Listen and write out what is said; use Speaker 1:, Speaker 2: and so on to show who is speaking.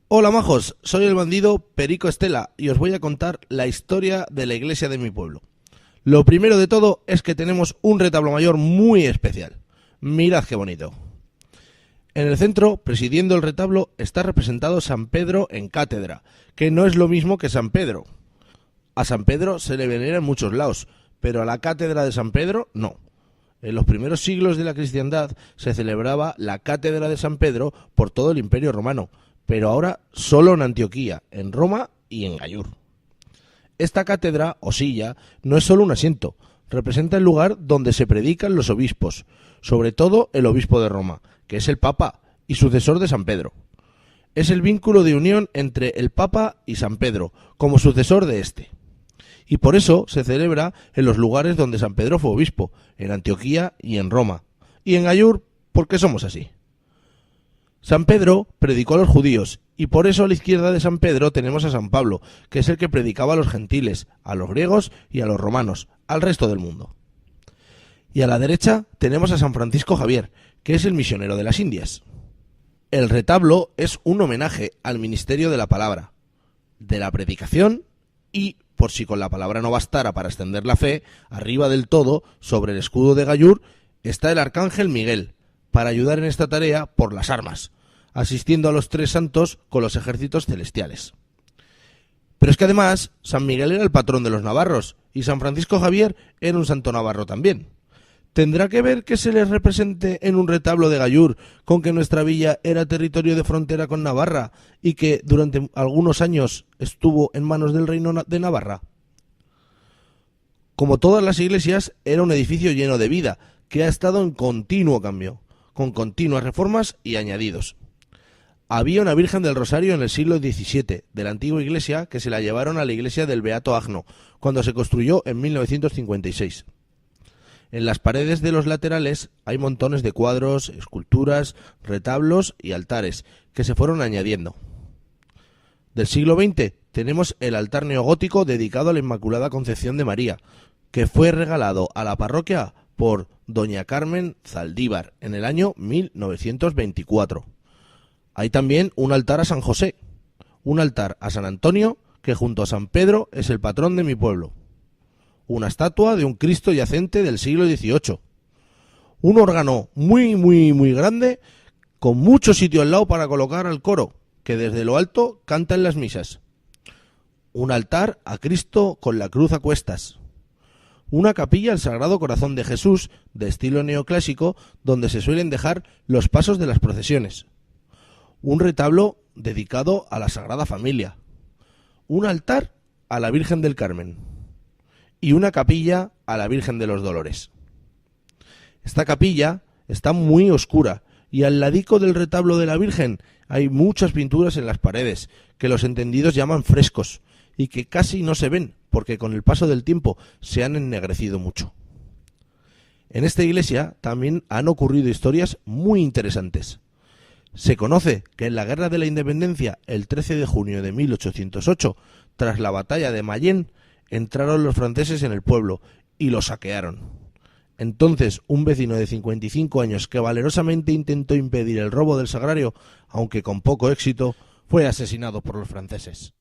Speaker 1: Hola majos, soy el bandido Perico Estela y os voy a contar la historia de la iglesia de mi pueblo. Lo primero de todo es que tenemos un retablo mayor muy especial. Mirad qué bonito. En el centro, presidiendo el retablo, está representado San Pedro en cátedra, que no es lo mismo que San Pedro. A San Pedro se le venera en muchos lados, pero a la cátedra de San Pedro no. En los primeros siglos de la cristiandad se celebraba la cátedra de San Pedro por todo el Imperio Romano, pero ahora solo en Antioquía, en Roma y en Gallur. Esta cátedra, o silla, no es solo un asiento, representa el lugar donde se predican los obispos, sobre todo el obispo de Roma, que es el Papa y sucesor de San Pedro. Es el vínculo de unión entre el Papa y San Pedro, como sucesor de este. Y por eso se celebra en los lugares donde San Pedro fue obispo, en Antioquía y en Roma. Y en Gallur, porque somos así. San Pedro predicó a los judíos, y por eso a la izquierda de San Pedro tenemos a San Pablo, que es el que predicaba a los gentiles, a los griegos y a los romanos, al resto del mundo. Y a la derecha tenemos a San Francisco Javier, que es el misionero de las Indias. El retablo es un homenaje al ministerio de la palabra, de la predicación y, por si con la palabra no bastara para extender la fe, arriba del todo, sobre el escudo de Gallur, está el arcángel Miguel, para ayudar en esta tarea por las armas, asistiendo a los tres santos con los ejércitos celestiales. Pero es que además, San Miguel era el patrón de los navarros, y San Francisco Javier era un santo navarro también. ¿Tendrá que ver que se les represente en un retablo de Gallur con que nuestra villa era territorio de frontera con Navarra y que durante algunos años estuvo en manos del reino de Navarra? Como todas las iglesias, era un edificio lleno de vida, que ha estado en continuo cambio, con continuas reformas y añadidos. Había una Virgen del Rosario en el siglo XVII, de la antigua iglesia, que se la llevaron a la iglesia del Beato Agno, cuando se construyó en 1956. En las paredes de los laterales hay montones de cuadros, esculturas, retablos y altares, que se fueron añadiendo. Del siglo XX tenemos el altar neogótico dedicado a la Inmaculada Concepción de María, que fue regalado a la parroquia por doña Carmen Zaldívar en el año 1924. Hay también un altar a San José, un altar a San Antonio, que junto a San Pedro es el patrón de mi pueblo. Una estatua de un Cristo yacente del siglo XVIII. Un órgano muy grande, con mucho sitio al lado para colocar al coro, que desde lo alto canta en las misas. Un altar a Cristo con la cruz a cuestas. Una capilla al Sagrado Corazón de Jesús, de estilo neoclásico, donde se suelen dejar los pasos de las procesiones. Un retablo dedicado a la Sagrada Familia. Un altar a la Virgen del Carmen. Y una capilla a la Virgen de los Dolores. Esta capilla está muy oscura y al ladico del retablo de la Virgen hay muchas pinturas en las paredes que los entendidos llaman frescos y que casi no se ven porque con el paso del tiempo se han ennegrecido mucho. En esta iglesia también han ocurrido historias muy interesantes. Se conoce que en la Guerra de la Independencia, el 13 de junio de 1808, tras la batalla de Mayén, entraron los franceses en el pueblo y lo saquearon. Entonces, un vecino de 55 años que valerosamente intentó impedir el robo del sagrario, aunque con poco éxito, fue asesinado por los franceses.